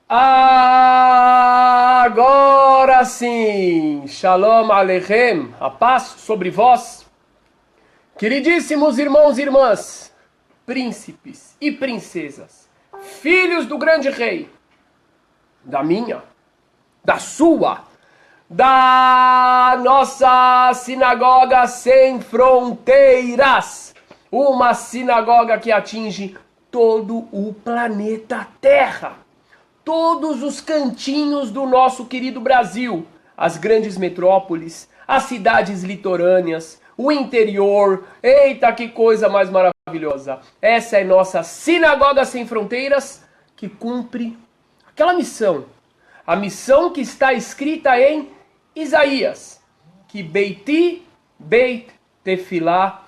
Agora sim, Shalom Aleichem, a paz sobre vós, queridíssimos irmãos e irmãs, príncipes e princesas, filhos do grande rei, da minha, da sua, da nossa sinagoga sem fronteiras, uma sinagoga que atinge todo o planeta Terra. Todos os cantinhos do nosso querido Brasil, as grandes metrópoles, as cidades litorâneas, o interior. Eita, que coisa mais maravilhosa! Essa é nossa Sinagoga Sem Fronteiras, que cumpre aquela missão. A missão que está escrita em Isaías, que Beiti, Beit Tefilá,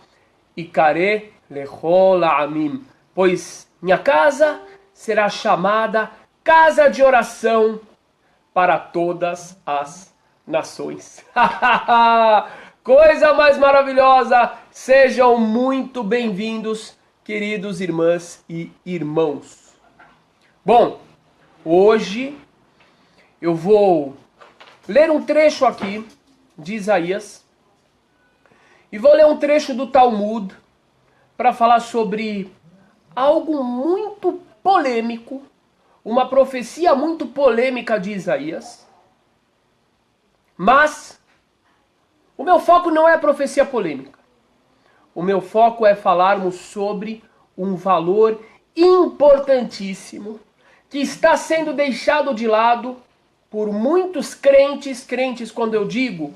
Ikare Lechol Amim, pois minha casa será chamada casa de oração para todas as nações. Coisa mais maravilhosa! Sejam muito bem-vindos, queridos irmãs e irmãos. Bom, hoje eu vou ler um trecho aqui de Isaías e vou ler um trecho do Talmud para falar sobre algo muito polêmico, uma profecia muito polêmica de Isaías. Mas o meu foco não é a profecia polêmica. O meu foco é falarmos sobre um valor importantíssimo que está sendo deixado de lado por muitos crentes. Quando eu digo,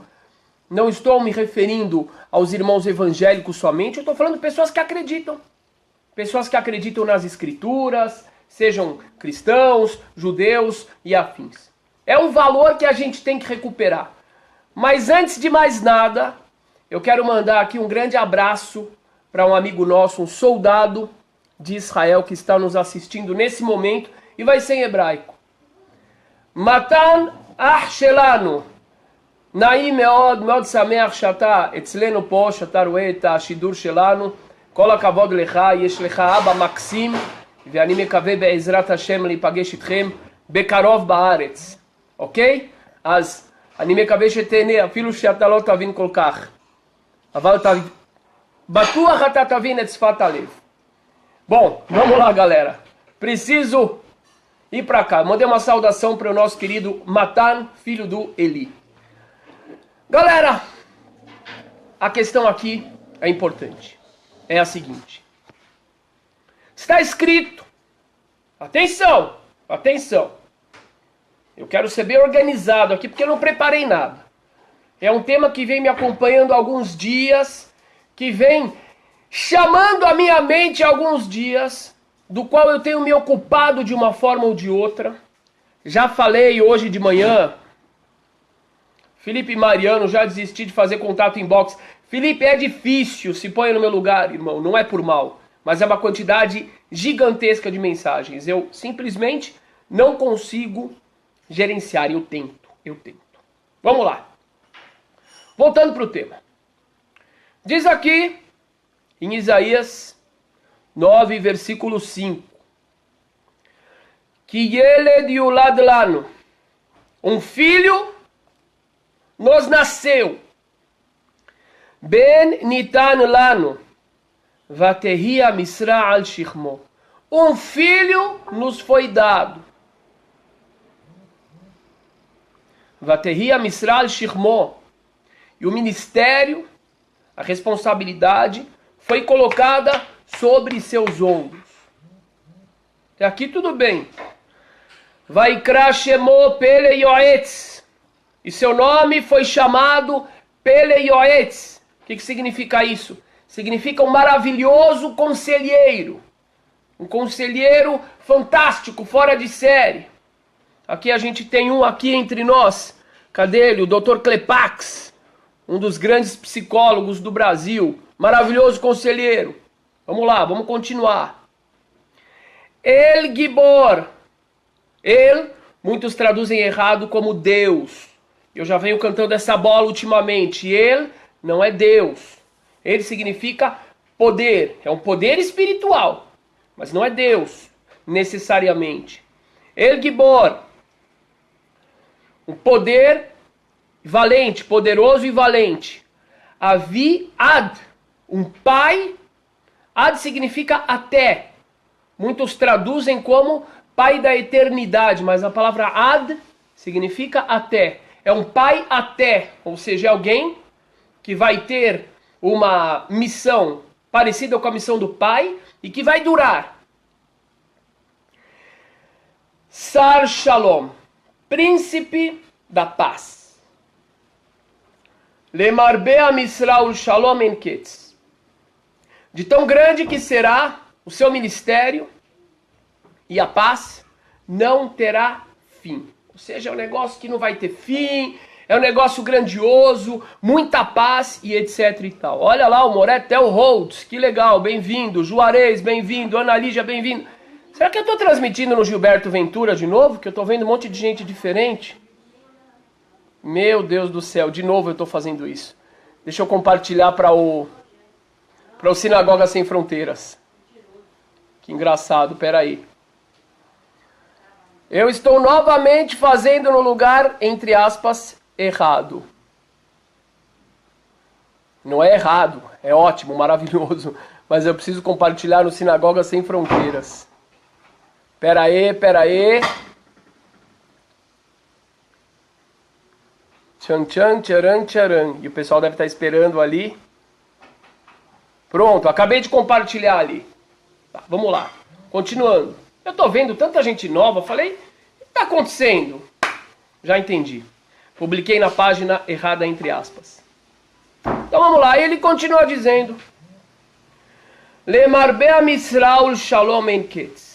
não estou me referindo aos irmãos evangélicos somente, eu estou falando de pessoas que acreditam. Pessoas que acreditam nas escrituras, sejam cristãos, judeus e afins. É um valor que a gente tem que recuperar. Mas antes de mais nada, eu quero mandar aqui um grande abraço para um amigo nosso, um soldado de Israel que está nos assistindo nesse momento e vai ser em hebraico. Matan ach shelanu, na'im מאוד שמח שאתה אצלנו פה, שאתה רואה את השידור שלנו. כל הכבוד לך, יש לך אבא מקסים. ואני מקווה בעזרת השם להיפגש איתכם בקרוב בארץ, אוקיי? אז אני מקווה שתהנה, אפילו שאתה לא תבין כל כך. אבל בטוח אתה תבין את שפת הלב. Bom, vamos lá, galera. Preciso ir para cá. Mandei uma saudação para o nosso querido Matan, filho do Eli. Galera, a questão aqui é importante. É a seguinte. Está escrito, atenção, atenção, eu quero ser bem organizado aqui porque eu não preparei nada. É um tema que vem me acompanhando há alguns dias, que vem chamando a minha mente há alguns dias, do qual eu tenho me ocupado de uma forma ou de outra. Já falei hoje de manhã, Felipe Mariano, já desisti de fazer contato inbox. Felipe, é difícil, se põe no meu lugar, irmão, não é por mal. Mas é uma quantidade gigantesca de mensagens. Eu simplesmente não consigo gerenciar. Eu tento. Vamos lá. Voltando para o tema. Diz aqui, em Isaías 9, versículo 5. Que Yeled yulad lanu, um filho nos nasceu. Ben nitan lanu. Vatehi Misra al Shikmo. Um filho nos foi dado. Vatehi Misra al Shikmo. E o ministério, a responsabilidade, foi colocada sobre seus ombros. Até aqui tudo bem. Vaikra Shemo Pele Yoetz. E seu nome foi chamado Pele Yoetz. O que significa isso? Significa um maravilhoso conselheiro. Um conselheiro fantástico, fora de série. Aqui a gente tem um aqui entre nós. Cadê ele? O Dr. Klepax. Um dos grandes psicólogos do Brasil. Maravilhoso conselheiro. Vamos lá, vamos continuar. El Gibor. El, muitos traduzem errado como Deus. Eu já venho cantando essa bola ultimamente. El não é Deus. Ele significa poder. É um poder espiritual. Mas não é Deus, necessariamente. El Gibor, um poder valente, poderoso e valente. Avi Ad, um pai. Ad significa até. Muitos traduzem como pai da eternidade, mas a palavra Ad significa até. É um pai até, ou seja, é alguém que vai ter uma missão parecida com a missão do pai e que vai durar. Sar Shalom, príncipe da paz. Lemarbe Amisrael Shalom Enketz. De tão grande que será o seu ministério e a paz não terá fim. Ou seja, é um negócio que não vai ter fim, é um negócio grandioso, muita paz e etc e tal. Olha lá o Moretel Holtz, que legal, bem-vindo. Juarez, bem-vindo. Ana Lígia, bem-vindo. Será que eu estou transmitindo no Gilberto Ventura de novo? Que eu estou vendo um monte de gente diferente. Meu Deus do céu, de novo eu estou fazendo isso. Deixa eu compartilhar para o Sinagoga Sem Fronteiras. Que engraçado, peraí. Eu estou novamente fazendo no lugar, entre aspas, errado. Não é errado, é ótimo, maravilhoso. Mas eu preciso compartilhar no Sinagoga Sem Fronteiras. Peraí. Tchan, tchan, tcharam, tcharam. E o pessoal deve estar esperando ali. Pronto, acabei de compartilhar ali. Tá, vamos lá. Continuando. Eu tô vendo tanta gente nova, falei, o que tá acontecendo? Já entendi. Publiquei na página errada, entre aspas. Então vamos lá, ele continua dizendo. Lemarbe Amisrael Shalom Enketz.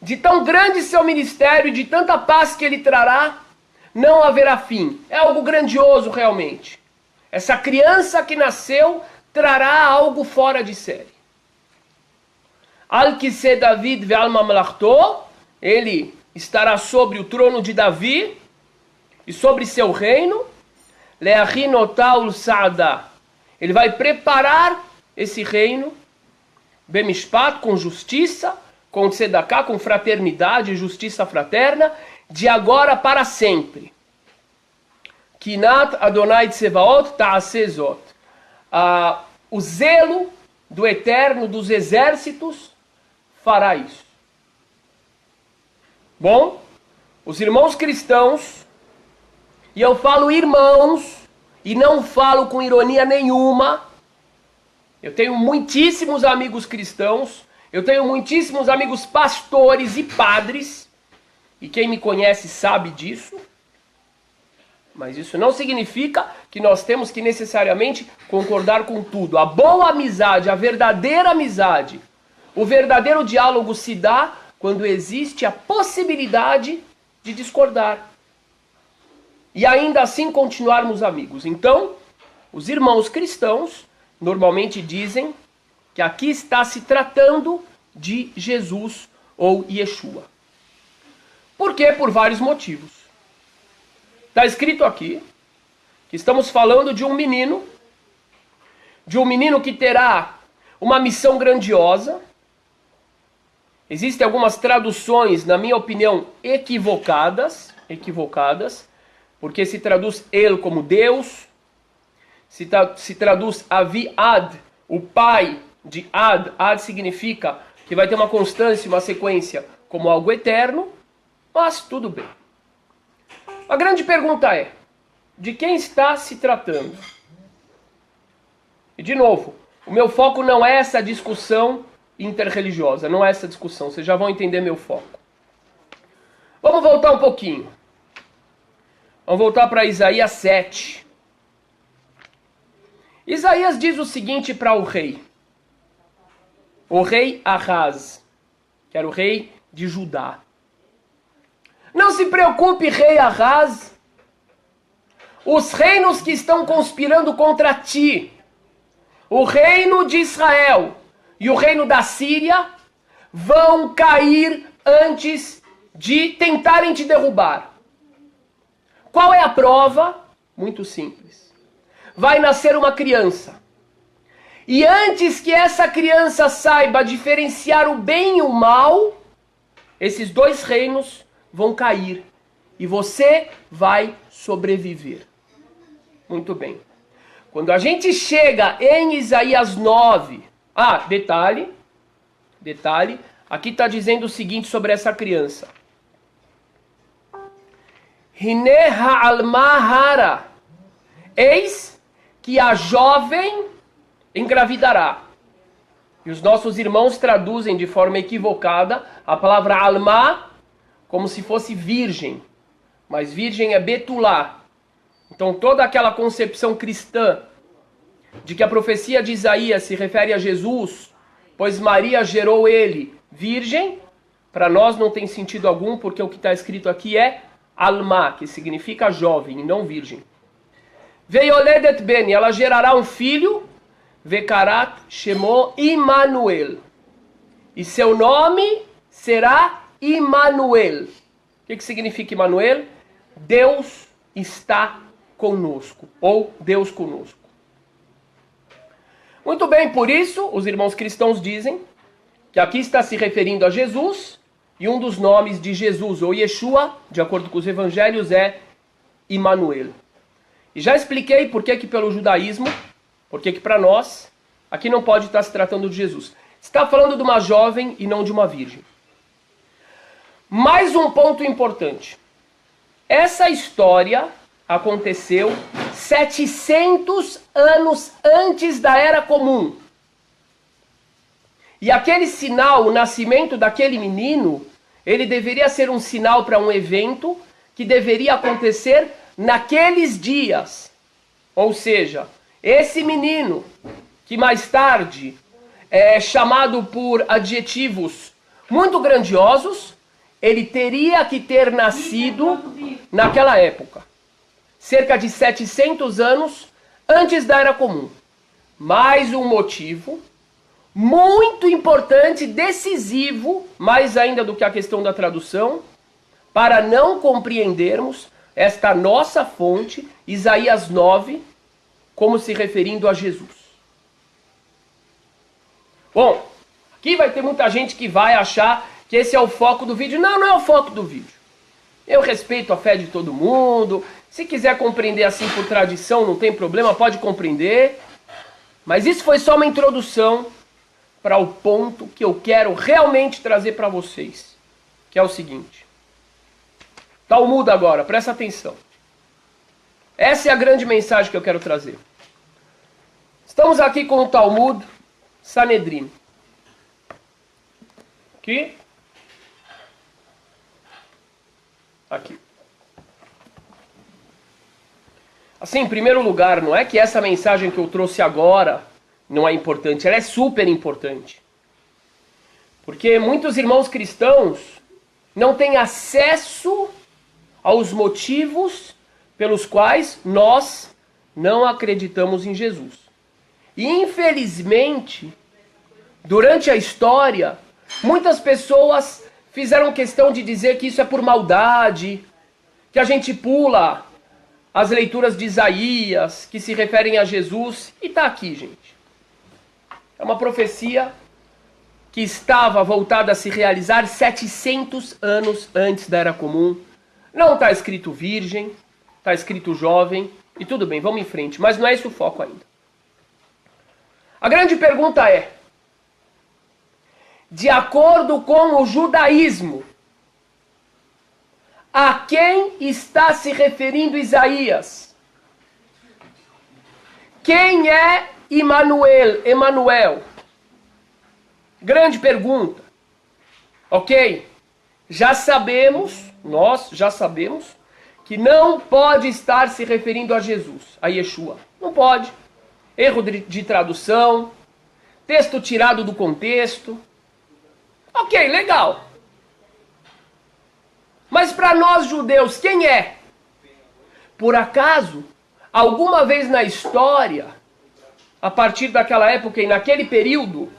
De tão grande seu ministério, de tanta paz que ele trará, não haverá fim. É algo grandioso realmente. Essa criança que nasceu trará algo fora de série. Al-Kiseh David ve'al mamlachto, ele estará sobre o trono de Davi e sobre seu reino. Le'achinotal sa'ada, ele vai preparar esse reino, bemishpat, com justiça, com tzedakah, com fraternidade, justiça fraterna, de agora para sempre. Kinat Adonai Tsevaot ta'asezot. O zelo do Eterno dos Exércitos fará isso. Bom, os irmãos cristãos, e eu falo irmãos, e não falo com ironia nenhuma, eu tenho muitíssimos amigos cristãos, eu tenho muitíssimos amigos pastores e padres, e quem me conhece sabe disso, mas isso não significa que nós temos que necessariamente concordar com tudo. A boa amizade, a verdadeira amizade, o verdadeiro diálogo se dá quando existe a possibilidade de discordar. E ainda assim continuarmos amigos. Então, os irmãos cristãos normalmente dizem que aqui está se tratando de Jesus ou Yeshua. Por quê? Por vários motivos. Está escrito aqui que estamos falando de um menino que terá uma missão grandiosa. Existem algumas traduções, na minha opinião, equivocadas, porque se traduz El como Deus, se traduz Avi Ad, o pai de Ad. Ad significa que vai ter uma constância, uma sequência como algo eterno, mas tudo bem. A grande pergunta é, de quem está se tratando? E de novo, o meu foco não é essa discussão interreligiosa, não é essa discussão, vocês já vão entender meu foco. Vamos voltar um pouquinho. Vamos voltar para Isaías 7. Isaías diz o seguinte para o rei Ahaz, que era o rei de Judá. Não se preocupe, rei Ahaz, os reinos que estão conspirando contra ti, o reino de Israel e o reino da Síria, vão cair antes de tentarem te derrubar. Qual é a prova? Muito simples. Vai nascer uma criança. E antes que essa criança saiba diferenciar o bem e o mal, esses dois reinos vão cair e você vai sobreviver. Muito bem. Quando a gente chega em Isaías 9, detalhe, aqui está dizendo o seguinte sobre essa criança. Hine ha'alma hara, eis que a jovem engravidará. E os nossos irmãos traduzem de forma equivocada a palavra alma como se fosse virgem. Mas virgem é betulá. Então toda aquela concepção cristã de que a profecia de Isaías se refere a Jesus, pois Maria gerou ele virgem, para nós não tem sentido algum, porque o que está escrito aqui é alma, que significa jovem e não virgem. Veioledet ben, ela gerará um filho, Vekarat Shemo Immanuel. E seu nome será Immanuel. O que significa Immanuel? Deus está conosco, ou Deus conosco. Muito bem, por isso, os irmãos cristãos dizem que aqui está se referindo a Jesus, e um dos nomes de Jesus, ou Yeshua, de acordo com os evangelhos, é Immanuel. E já expliquei por que pelo judaísmo, por que para nós, aqui não pode estar se tratando de Jesus. Está falando de uma jovem e não de uma virgem. Mais um ponto importante. Essa história aconteceu 700 anos antes da Era Comum. E aquele sinal, o nascimento daquele menino, ele deveria ser um sinal para um evento que deveria acontecer naqueles dias. Ou seja, esse menino, que mais tarde é chamado por adjetivos muito grandiosos, ele teria que ter nascido naquela época. Cerca de 700 anos antes da Era Comum. Mais um motivo muito importante, decisivo, mais ainda do que a questão da tradução, para não compreendermos esta nossa fonte, Isaías 9, como se referindo a Jesus. Bom, aqui vai ter muita gente que vai achar que esse é o foco do vídeo. Não, não é o foco do vídeo. Eu respeito a fé de todo mundo. Se quiser compreender assim por tradição, não tem problema, pode compreender. Mas isso foi só uma introdução para o ponto que eu quero realmente trazer para vocês. Que é o seguinte. Talmud agora, presta atenção. Essa é a grande mensagem que eu quero trazer. Estamos aqui com o Talmud Sanedrim. Aqui. Aqui. Assim, em primeiro lugar, não é que essa mensagem que eu trouxe agora não é importante, ela é super importante. Porque muitos irmãos cristãos não têm acesso aos motivos pelos quais nós não acreditamos em Jesus. E infelizmente, durante a história, muitas pessoas fizeram questão de dizer que isso é por maldade, que a gente pula as leituras de Isaías, que se referem a Jesus, e está aqui, gente. É uma profecia que estava voltada a se realizar 700 anos antes da Era Comum. Não está escrito virgem, está escrito jovem, e tudo bem, vamos em frente, mas não é esse o foco ainda. A grande pergunta é, de acordo com o judaísmo, a quem está se referindo Isaías? Quem é Emanuel? Grande pergunta. Ok? Nós já sabemos, que não pode estar se referindo a Jesus, a Yeshua. Não pode. Erro de tradução, texto tirado do contexto. Ok, legal. Mas para nós judeus, quem é? Por acaso, alguma vez na história, a partir daquela época e naquele período,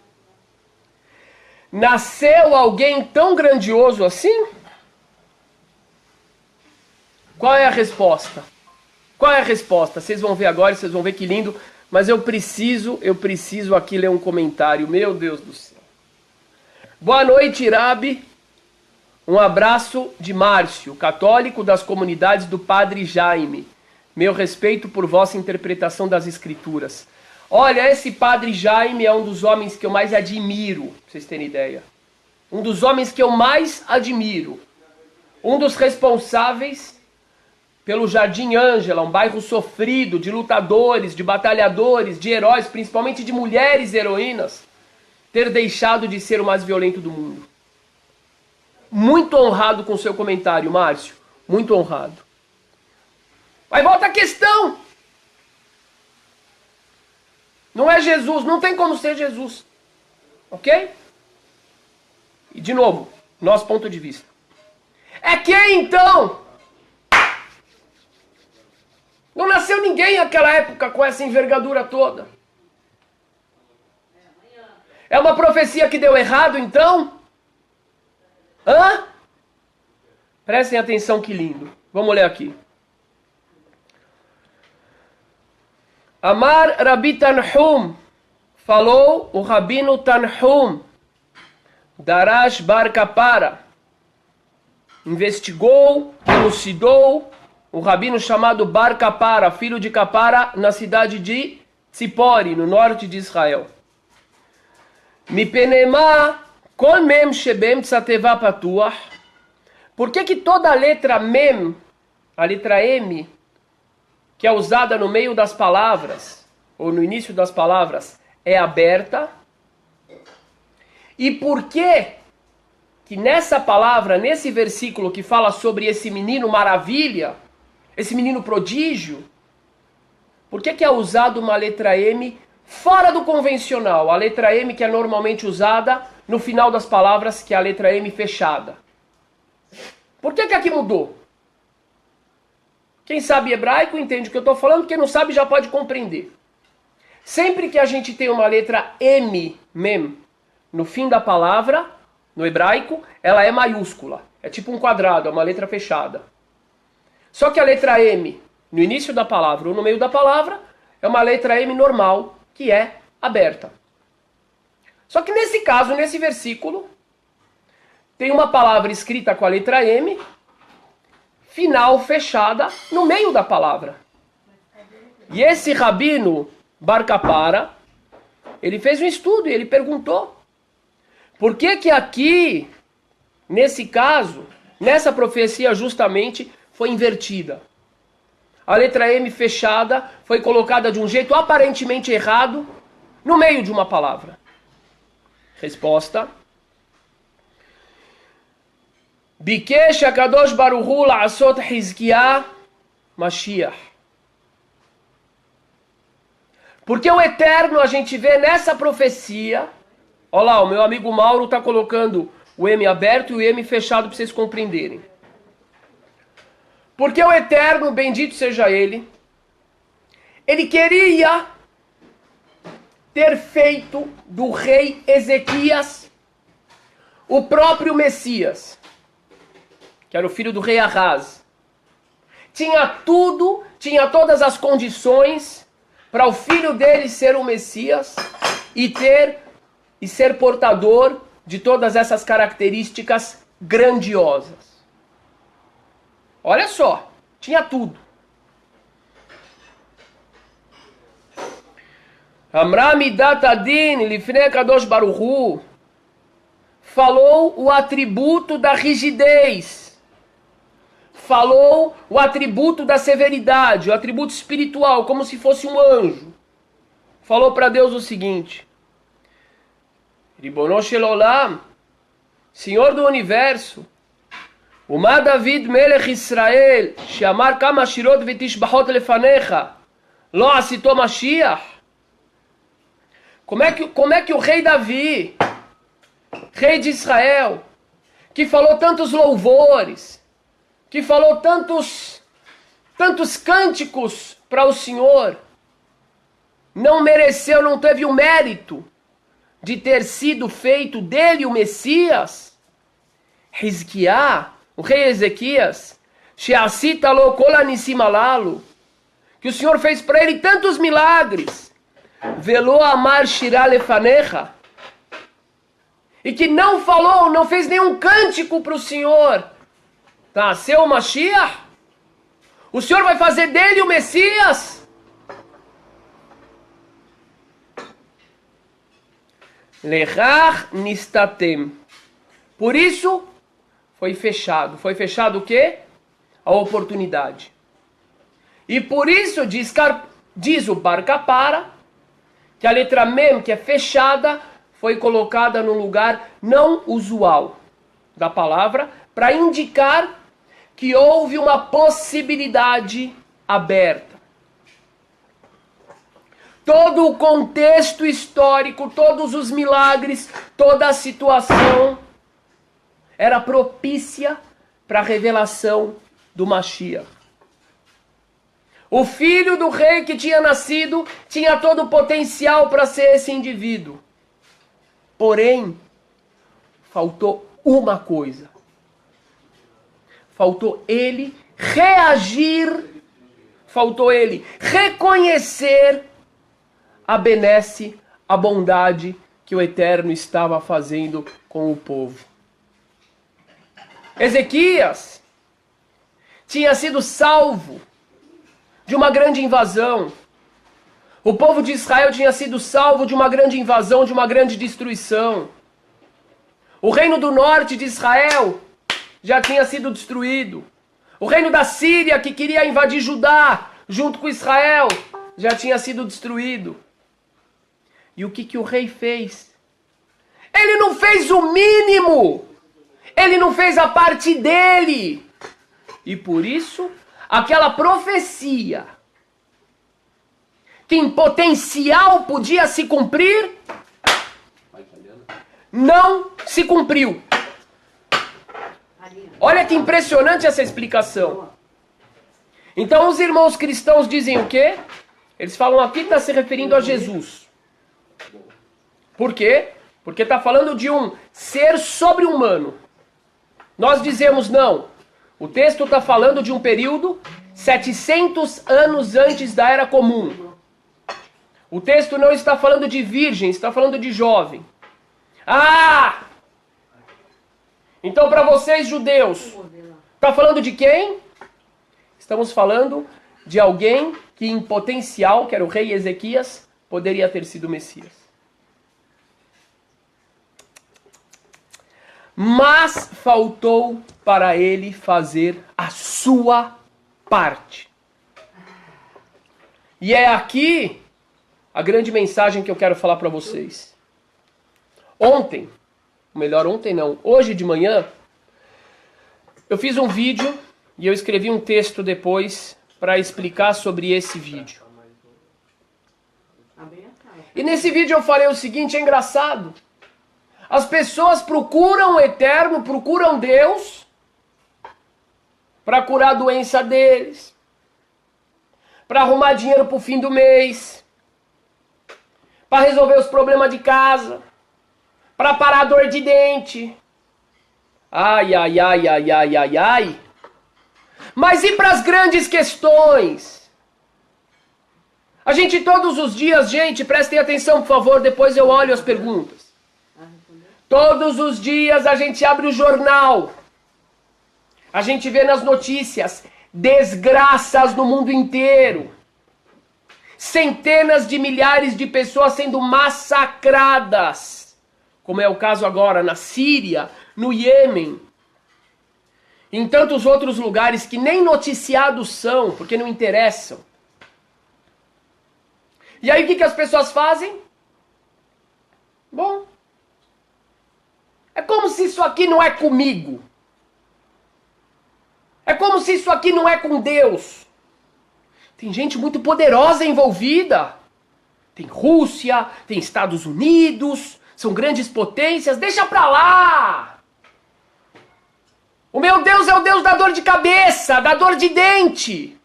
nasceu alguém tão grandioso assim? Qual é a resposta? Qual é a resposta? Vocês vão ver agora, vocês vão ver que lindo, mas eu preciso aqui ler um comentário, meu Deus do céu. Boa noite, Irabi. Um abraço de Márcio, católico das comunidades do Padre Jaime. Meu respeito por vossa interpretação das Escrituras. Olha, esse Padre Jaime é um dos homens que eu mais admiro, pra vocês terem ideia. Um dos homens que eu mais admiro. Um dos responsáveis pelo Jardim Ângela, um bairro sofrido de lutadores, de batalhadores, de heróis, principalmente de mulheres heroínas, ter deixado de ser o mais violento do mundo. Muito honrado com seu comentário, Márcio. Muito honrado. Mas volta a questão. Não é Jesus, não tem como ser Jesus. Ok? E de novo, nosso ponto de vista. É quem então? Não nasceu ninguém naquela época com essa envergadura toda. É uma profecia que deu errado então? Hã? Prestem atenção que lindo. Vamos ler aqui. Amar Rabi Tanhum. Falou o Rabino Tanhum. Darash Bar Kapara. Investigou, elucidou o rabino chamado Bar Kapara, filho de Kapara, na cidade de Tzipori, no norte de Israel. Mipenema kol mem shebem tzateva patuach. Por que toda a letra mem, a letra M, que é usada no meio das palavras, ou no início das palavras, é aberta? E por que nessa palavra, nesse versículo que fala sobre esse menino maravilha, esse menino prodígio, por que é usado uma letra M fora do convencional? A letra M que é normalmente usada no final das palavras, que é a letra M fechada. Por que aqui mudou? Quem sabe hebraico entende o que eu estou falando, quem não sabe já pode compreender. Sempre que a gente tem uma letra M, mem, no fim da palavra, no hebraico, ela é maiúscula. É tipo um quadrado, é uma letra fechada. Só que a letra M, no início da palavra ou no meio da palavra, é uma letra M normal, que é aberta. Só que nesse caso, nesse versículo, tem uma palavra escrita com a letra M, final fechada, no meio da palavra. E esse rabino Bar Kapara, ele fez um estudo e ele perguntou: por que aqui, nesse caso, nessa profecia justamente, foi invertida? A letra M fechada foi colocada de um jeito aparentemente errado no meio de uma palavra. Resposta: Bikesh HaKadosh Baruch Hu la'asot Hizkiah Mashiach. Porque o Eterno, a gente vê nessa profecia. Olha lá, o meu amigo Mauro está colocando o M aberto e o M fechado para vocês compreenderem. Porque o Eterno, bendito seja Ele, Ele queria ter feito do rei Ezequias o próprio Messias, que era o filho do rei Ahaz. Tinha tudo, tinha todas as condições para o filho dele ser o Messias e ser portador de todas essas características grandiosas. Olha só, tinha tudo. Amra midat adin lifnei kadosh baruch hu. Falou o atributo da rigidez. Falou o atributo da severidade, o atributo espiritual, como se fosse um anjo. Falou para Deus o seguinte: Ribono shel olam, Senhor do universo, Uma David Melech Israel, Sheamar Kama Shirot V'Tishbachot Lefanecha, Lo Asito Mashiach. Como é que o rei Davi, rei de Israel, que falou tantos louvores, que falou tantos cânticos para o Senhor, não mereceu, não teve o mérito de ter sido feito dele o Messias? Hizkiah, o rei Ezequias, Sheasita lo kol anissim alalu, que o Senhor fez para ele tantos milagres, Velo amar shirah lefanecha, e que não falou, não fez nenhum cântico para o Senhor, nasceu o Mashiach? O Senhor vai fazer dele o Messias? Lechach nistatem. Por isso, foi fechado. Foi fechado o quê? A oportunidade. E por isso diz o Bar Kapara que a letra Mem, que é fechada, foi colocada no lugar não usual da palavra, para indicar que houve uma possibilidade aberta. Todo o contexto histórico, todos os milagres, toda a situação era propícia para a revelação do Mashiach. O filho do rei que tinha nascido tinha todo o potencial para ser esse indivíduo. Porém, faltou uma coisa. Faltou ele reagir, faltou ele reconhecer a benesse, a bondade que o Eterno estava fazendo com o povo. Ezequias tinha sido salvo de uma grande invasão. O povo de Israel tinha sido salvo de uma grande invasão, de uma grande destruição. O reino do norte de Israel já tinha sido destruído. O reino da Síria, que queria invadir Judá junto com Israel, já tinha sido destruído. E o que o rei fez? Ele não fez o mínimo. Ele não fez a parte dele. E por isso, aquela profecia que em potencial podia se cumprir, não se cumpriu. Olha que impressionante essa explicação. Então os irmãos cristãos dizem o quê? Eles falam aqui que está se referindo a Jesus. Por quê? Porque está falando de um ser sobre-humano. Nós dizemos não. O texto está falando de um período 700 anos antes da Era Comum. O texto não está falando de virgem, está falando de jovem. Ah! Então para vocês judeus, está falando de quem? Estamos falando de alguém que em potencial, que era o rei Ezequias, poderia ter sido o Messias. Mas faltou para ele fazer a sua parte. E é aqui a grande mensagem que eu quero falar para vocês. Ontem, melhor ontem não, hoje de manhã, eu fiz um vídeo e eu escrevi um texto depois para explicar sobre esse vídeo. E nesse vídeo eu falei o seguinte, é engraçado. As pessoas procuram o Eterno, procuram Deus para curar a doença deles, para arrumar dinheiro para o fim do mês, para resolver os problemas de casa, para parar a dor de dente. Ai, ai, ai, ai, ai, ai, ai. Mas e para as grandes questões? A gente todos os dias, gente, prestem atenção, por favor, depois eu olho as perguntas. Todos os dias a gente abre o jornal. A gente vê nas notícias desgraças no mundo inteiro. Centenas de milhares de pessoas sendo massacradas. Como é o caso agora na Síria, no Iêmen. Em tantos outros lugares que nem noticiados são, porque não interessam. E aí o que as pessoas fazem? Bom, é como se isso aqui não é comigo. É como se isso aqui não é com Deus. Tem gente muito poderosa envolvida. Tem Rússia, tem Estados Unidos, são grandes potências. Deixa pra lá. O meu Deus é o Deus da dor de cabeça, da dor de dente.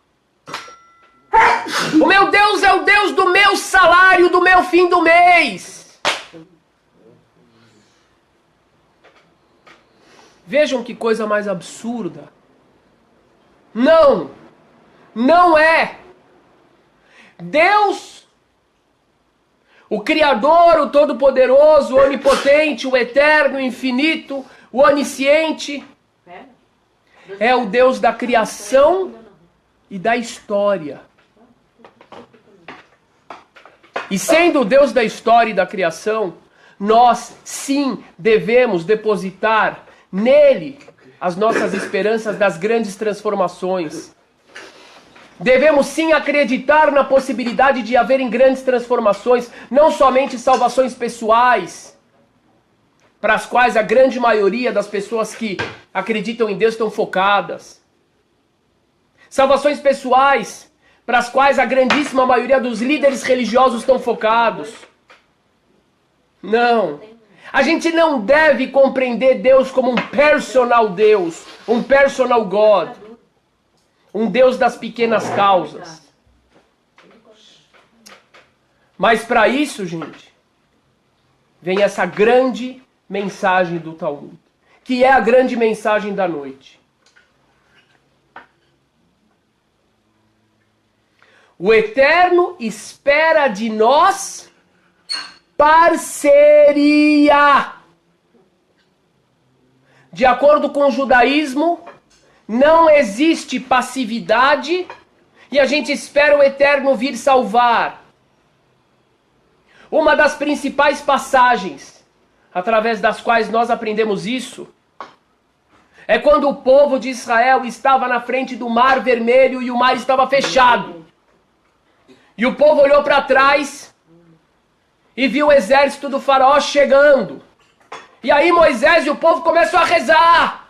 O meu Deus é o Deus do meu salário, do meu fim do mês. Vejam que coisa mais absurda. Não, não é. Deus, O Criador, o Todo-Poderoso, o Onipotente, o Eterno, o Infinito, o Onisciente. É o Deus da criação e da história. E sendo o Deus da história e da criação, nós sim devemos depositar nele as nossas esperanças das grandes transformações. Devemos sim acreditar na possibilidade de haverem grandes transformações, não somente salvações pessoais, para as quais a grande maioria das pessoas que acreditam em Deus estão focadas. Salvações pessoais, para as quais a grandíssima maioria dos líderes religiosos estão focados. Não. A gente não deve compreender Deus como um personal Deus, um personal God, um Deus das pequenas causas. Mas para isso, gente, vem essa grande mensagem do Talmud, que é a grande mensagem da noite. O Eterno espera de nós parceria. De acordo com o judaísmo, não existe passividade e a gente espera o Eterno vir salvar. Uma das principais passagens através das quais nós aprendemos isso é quando o povo de Israel estava na frente do Mar Vermelho e o mar estava fechado. E o povo olhou para trás e viu o exército do faraó chegando. E aí Moisés e o povo começam a rezar.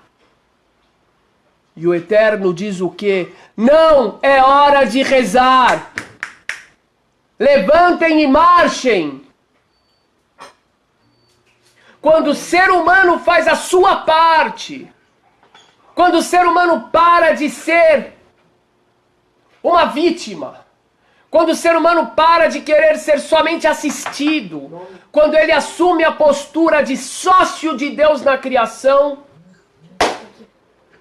E o Eterno diz o quê? Não é hora de rezar. Levantem e marchem. Quando o ser humano faz a sua parte, quando o ser humano para de ser uma vítima, quando o ser humano para de querer ser somente assistido, quando ele assume a postura de sócio de Deus na criação,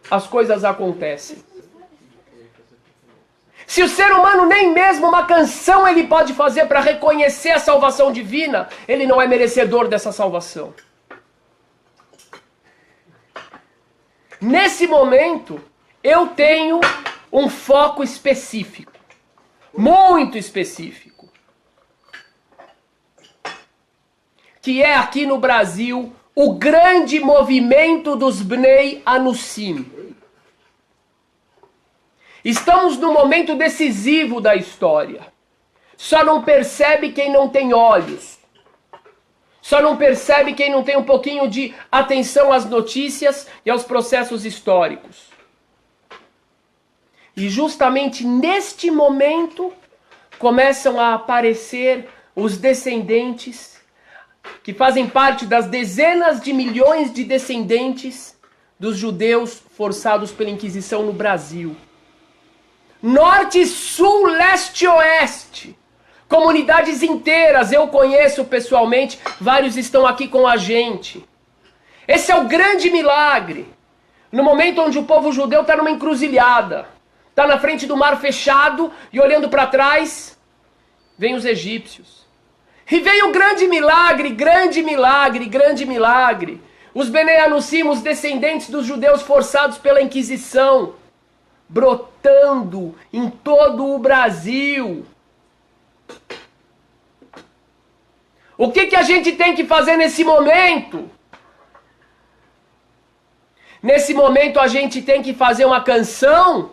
as coisas acontecem. Se o ser humano nem mesmo uma canção ele pode fazer para reconhecer a salvação divina, ele não é merecedor dessa salvação. Nesse momento, eu tenho um foco específico. Muito específico, que é aqui no Brasil o grande movimento dos Bnei Anussim. Estamos no momento decisivo da história. Só não percebe quem não tem olhos. Só não percebe quem não tem um pouquinho de atenção às notícias e aos processos históricos. E justamente neste momento começam a aparecer os descendentes que fazem parte das dezenas de milhões de descendentes dos judeus forçados pela Inquisição no Brasil. Norte, sul, leste e oeste. Comunidades inteiras, eu conheço pessoalmente, vários estão aqui com a gente. Esse é o grande milagre. No momento onde o povo judeu está numa encruzilhada. Está na frente do mar fechado e olhando para trás, vem os egípcios. E vem o grande milagre, grande milagre, grande milagre. Os Bnei Anussim, os descendentes dos judeus forçados pela Inquisição, brotando em todo o Brasil. O que a gente tem que fazer nesse momento? Nesse momento a gente tem que fazer uma canção?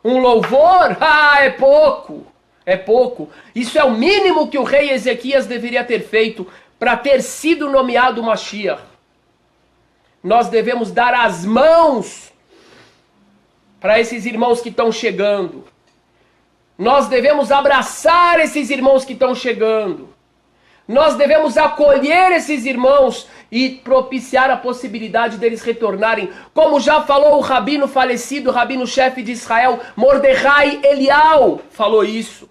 Um louvor? Ah, é pouco. É pouco. Isso é o mínimo que o rei Ezequias deveria ter feito para ter sido nomeado Mashiach. Nós devemos dar as mãos para esses irmãos que estão chegando. Nós devemos abraçar esses irmãos que estão chegando. Nós devemos acolher esses irmãos e propiciar a possibilidade deles retornarem. Como já falou o rabino falecido, o rabino-chefe de Israel, Mordecai Elial, falou isso.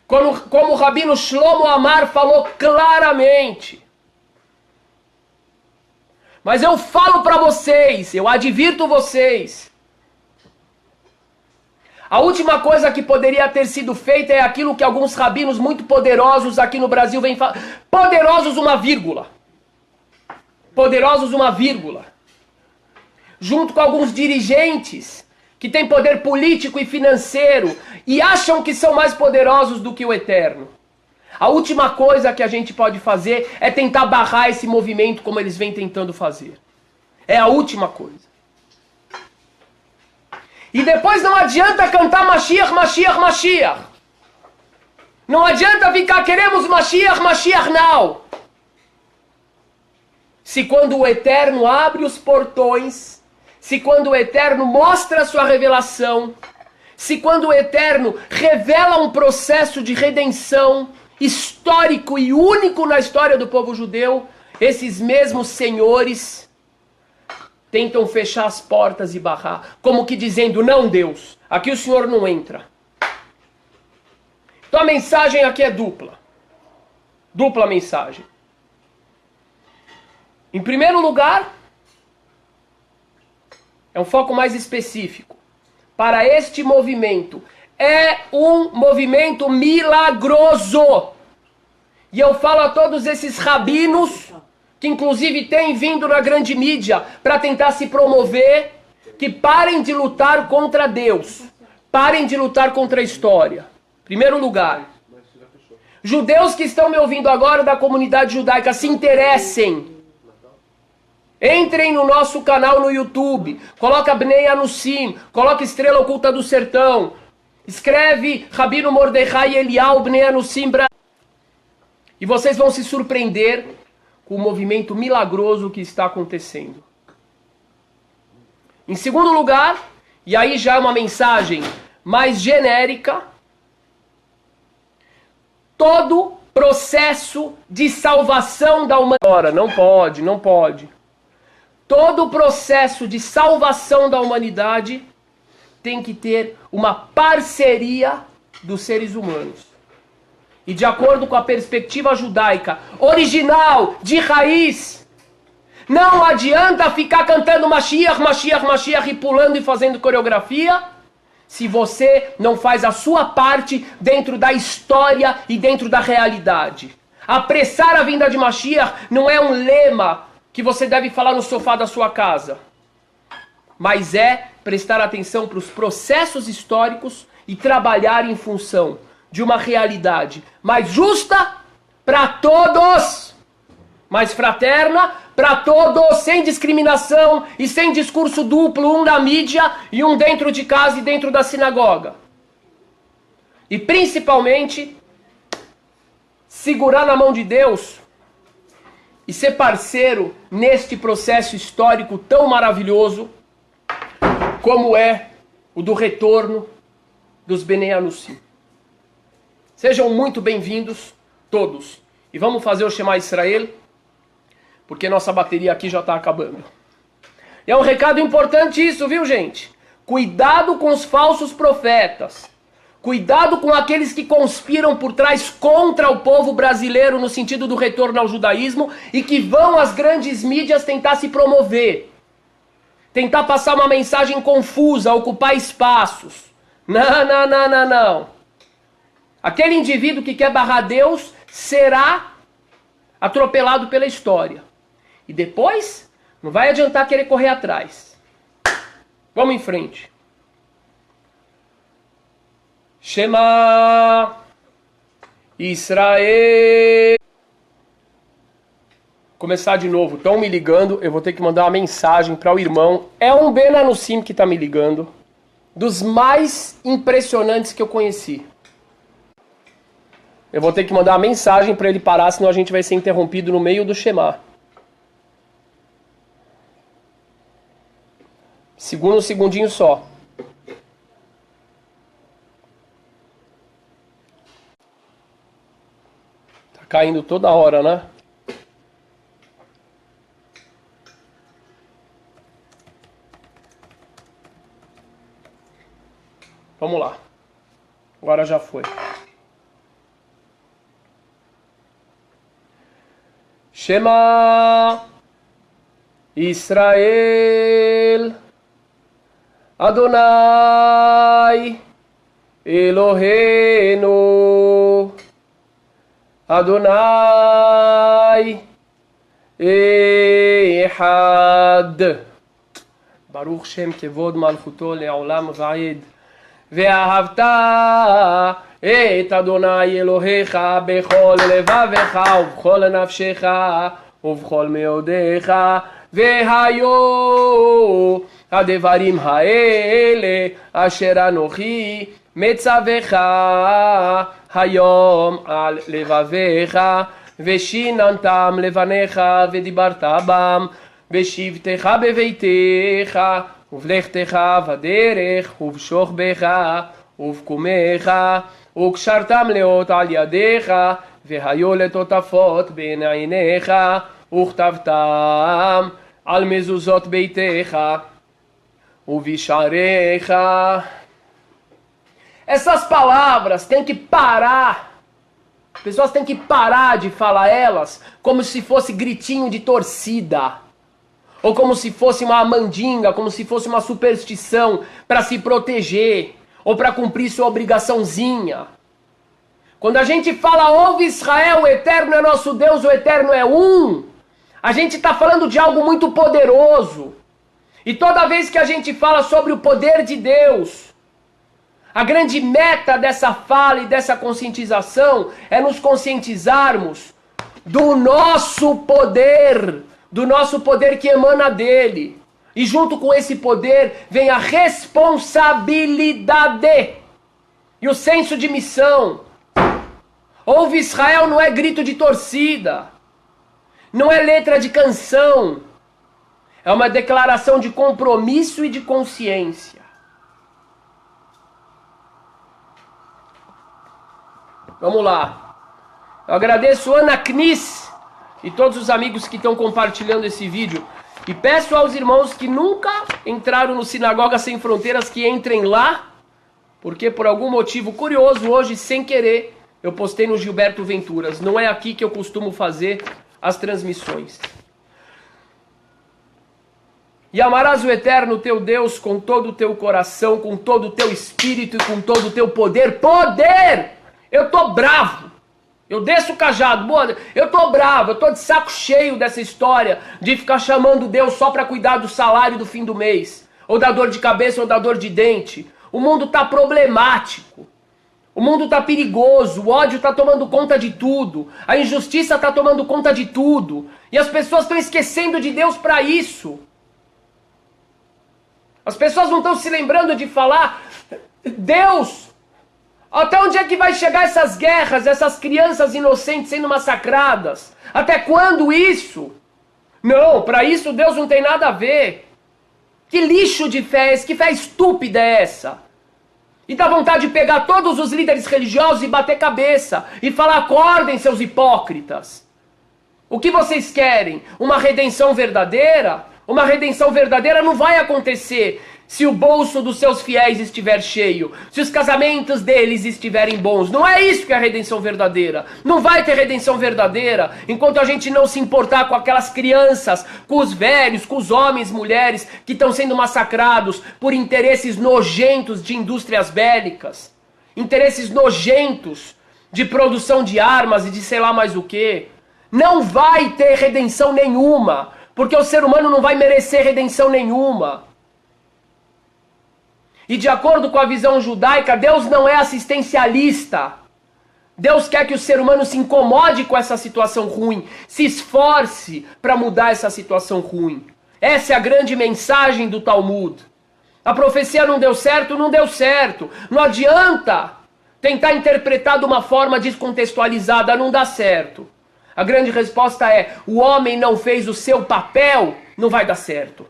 Como o rabino Shlomo Amar falou claramente. Mas eu falo para vocês, eu advirto vocês. A última coisa que poderia ter sido feita é aquilo que alguns rabinos muito poderosos aqui no Brasil vêm falar. Poderosos uma vírgula. Poderosos uma vírgula. Junto com alguns dirigentes que têm poder político e financeiro e acham que são mais poderosos do que o Eterno. A última coisa que a gente pode fazer é tentar barrar esse movimento como eles vêm tentando fazer. É a última coisa. E depois não adianta cantar Mashiach, Mashiach, Mashiach. Não adianta ficar, queremos Mashiach, Mashiach now. Se quando o Eterno abre os portões, se quando o Eterno mostra a sua revelação, se quando o Eterno revela um processo de redenção histórico e único na história do povo judeu, esses mesmos senhores tentam fechar as portas e barrar, como que dizendo, não Deus, aqui o Senhor não entra. Então a mensagem aqui é dupla. Dupla mensagem. Em primeiro lugar, é um foco mais específico. Para este movimento, é um movimento milagroso. E eu falo a todos esses rabinos, que inclusive têm vindo na grande mídia para tentar se promover, que parem de lutar contra Deus. Parem de lutar contra a história. Primeiro lugar. Judeus que estão me ouvindo agora da comunidade judaica, se interessem. Entrem no nosso canal no YouTube, coloca Bnei Anussim, coloca Estrela Oculta do Sertão, escreve Rabino Mordechai Elial Bnei Anussim, e vocês vão se surpreender com o movimento milagroso que está acontecendo. Em segundo lugar, e aí já é uma mensagem mais genérica, todo processo de salvação da humanidade. Não pode, não pode. Todo o processo de salvação da humanidade tem que ter uma parceria dos seres humanos. E de acordo com a perspectiva judaica original, de raiz, não adianta ficar cantando Mashiach, Mashiach, Mashiach e pulando e fazendo coreografia, se você não faz a sua parte dentro da história e dentro da realidade. Apressar a vinda de Mashiach não é um lema que você deve falar no sofá da sua casa, mas é prestar atenção para os processos históricos e trabalhar em função de uma realidade mais justa para todos, mais fraterna para todos, sem discriminação e sem discurso duplo, um na mídia e um dentro de casa e dentro da sinagoga. E principalmente, segurar na mão de Deus e ser parceiro neste processo histórico tão maravilhoso como é o do retorno dos Bnei Anussim. Sejam muito bem-vindos todos. E vamos fazer o Shema Israel, porque nossa bateria aqui já está acabando. E é um recado importante isso, viu, gente? Cuidado com os falsos profetas. Cuidado com aqueles que conspiram por trás contra o povo brasileiro no sentido do retorno ao judaísmo e que vão às grandes mídias tentar se promover. Tentar passar uma mensagem confusa, ocupar espaços. Não, não, não, não, não. Aquele indivíduo que quer barrar Deus será atropelado pela história. E depois, não vai adiantar querer correr atrás. Vamos em frente. Shema Israel. Começar de novo. Estão me ligando. Eu vou ter que mandar uma mensagem para o irmão. É um Ben Anussim que está me ligando. Dos mais impressionantes que eu conheci. Eu vou ter que mandar uma mensagem para ele parar, senão a gente vai ser interrompido no meio do Shema. Segura um segundinho só. Tá caindo toda hora, né? Vamos lá. Agora já foi. Shema Israel, Adonai Eloheinu Adonai Echad. Baruch Shem Kevod Malchuto Le'olam Va'ed. ואהבת את אדוני אלוהיך בכל לבביך ובכל נפשך ובכל מאודיך. והיו הדברים האלה אשר אנוכי מצווך היום על לבביך, ושיננתם לבניך ודיברת בם בשבתך בביתך ובלכתך בדרך ובשוכבך ובקומך, וקשרתם לאות על ידיך, והיו לטוטפות בין עיניך, וכתבתם על מזוזות ביתך ובשעריך. Essas palavras têm que parar. Pessoas têm que parar de falar elas como se fosse gritinho de torcida. Ou como se fosse uma mandinga, como se fosse uma superstição para se proteger, ou para cumprir sua obrigaçãozinha. Quando a gente fala, ouve Israel, o Eterno é nosso Deus, o Eterno é um, a gente está falando de algo muito poderoso. E toda vez que a gente fala sobre o poder de Deus, a grande meta dessa fala e dessa conscientização é nos conscientizarmos do nosso poder que emana dele. E junto com esse poder vem a responsabilidade e o senso de missão. Ouve Israel não é grito de torcida, não é letra de canção, é uma declaração de compromisso e de consciência. Vamos lá. Eu agradeço Ana Knis e todos os amigos que estão compartilhando esse vídeo. E peço aos irmãos que nunca entraram no Sinagoga Sem Fronteiras que entrem lá, porque por algum motivo curioso hoje, sem querer, eu postei no Gilberto Venturas. Não é aqui que eu costumo fazer as transmissões. E amarás o Eterno teu Deus com todo o teu coração, com todo o teu espírito e com todo o teu poder. Poder! Eu tô bravo. Eu desço o cajado, boa, eu tô bravo, eu tô de saco cheio dessa história de ficar chamando Deus só para cuidar do salário do fim do mês, ou da dor de cabeça ou da dor de dente. O mundo tá problemático, o mundo tá perigoso, o ódio tá tomando conta de tudo, a injustiça tá tomando conta de tudo, e as pessoas estão esquecendo de Deus para isso. As pessoas não estão se lembrando de falar, Deus... Até onde é que vai chegar essas guerras, essas crianças inocentes sendo massacradas? Até quando isso? Não, para isso Deus não tem nada a ver. Que lixo de fé é esse? Que fé estúpida é essa? E dá vontade de pegar todos os líderes religiosos e bater cabeça e falar, acordem, seus hipócritas. O que vocês querem? Uma redenção verdadeira? Uma redenção verdadeira não vai acontecer se o bolso dos seus fiéis estiver cheio, se os casamentos deles estiverem bons. Não é isso que é a redenção verdadeira. Não vai ter redenção verdadeira enquanto a gente não se importar com aquelas crianças, com os velhos, com os homens, mulheres que estão sendo massacrados por interesses nojentos de indústrias bélicas, interesses nojentos de produção de armas e de sei lá mais o que. Não vai ter redenção nenhuma, porque o ser humano não vai merecer redenção nenhuma. E de acordo com a visão judaica, Deus não é assistencialista. Deus quer que o ser humano se incomode com essa situação ruim, se esforce para mudar essa situação ruim. Essa é a grande mensagem do Talmud. A profecia não deu certo, não deu certo. Não adianta tentar interpretar de uma forma descontextualizada, não dá certo. A grande resposta é, o homem não fez o seu papel, não vai dar certo.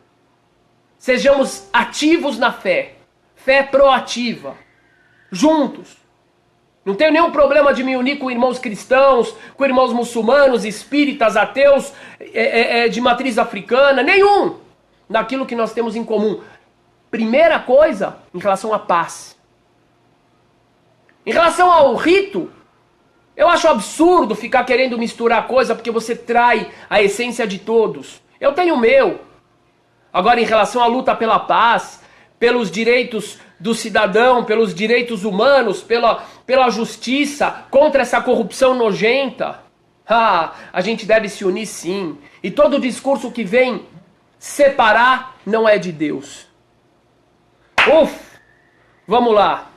Sejamos ativos na fé. Fé proativa, juntos. Não tenho nenhum problema de me unir com irmãos cristãos, com irmãos muçulmanos, espíritas, ateus, de matriz africana, nenhum. Naquilo que nós temos em comum. Primeira coisa, em relação à paz. Em relação ao rito, eu acho absurdo ficar querendo misturar coisa porque você trai a essência de todos. Eu tenho o meu. Agora, em relação à luta pela paz, pelos direitos do cidadão, pelos direitos humanos, pela justiça, contra essa corrupção nojenta. A gente deve se unir sim. E todo discurso que vem separar não é de Deus. Vamos lá.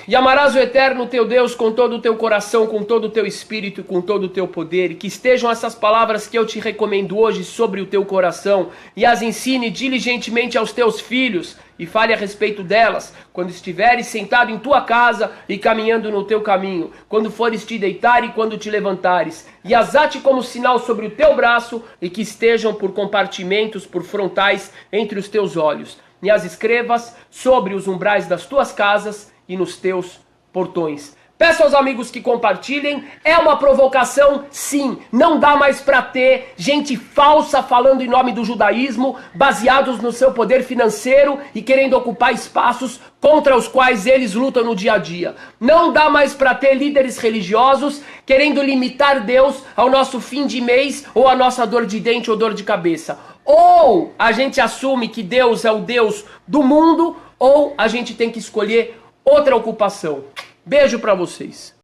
E amarás o Eterno teu Deus com todo o teu coração, com todo o teu espírito e com todo o teu poder. E que estejam essas palavras que eu te recomendo hoje sobre o teu coração, e as ensine diligentemente aos teus filhos, e fale a respeito delas, quando estiveres sentado em tua casa e caminhando no teu caminho, quando fores te deitar e quando te levantares, e as ate como sinal sobre o teu braço, e que estejam por compartimentos, por frontais entre os teus olhos, e as escrevas sobre os umbrais das tuas casas e nos teus portões. Peço aos amigos que compartilhem. É uma provocação, sim. Não dá mais para ter gente falsa falando em nome do judaísmo, baseados no seu poder financeiro e querendo ocupar espaços contra os quais eles lutam no dia a dia. Não dá mais para ter líderes religiosos querendo limitar Deus ao nosso fim de mês ou à nossa dor de dente ou dor de cabeça. Ou a gente assume que Deus é o Deus do mundo, ou a gente tem que escolher outra ocupação. Beijo pra vocês.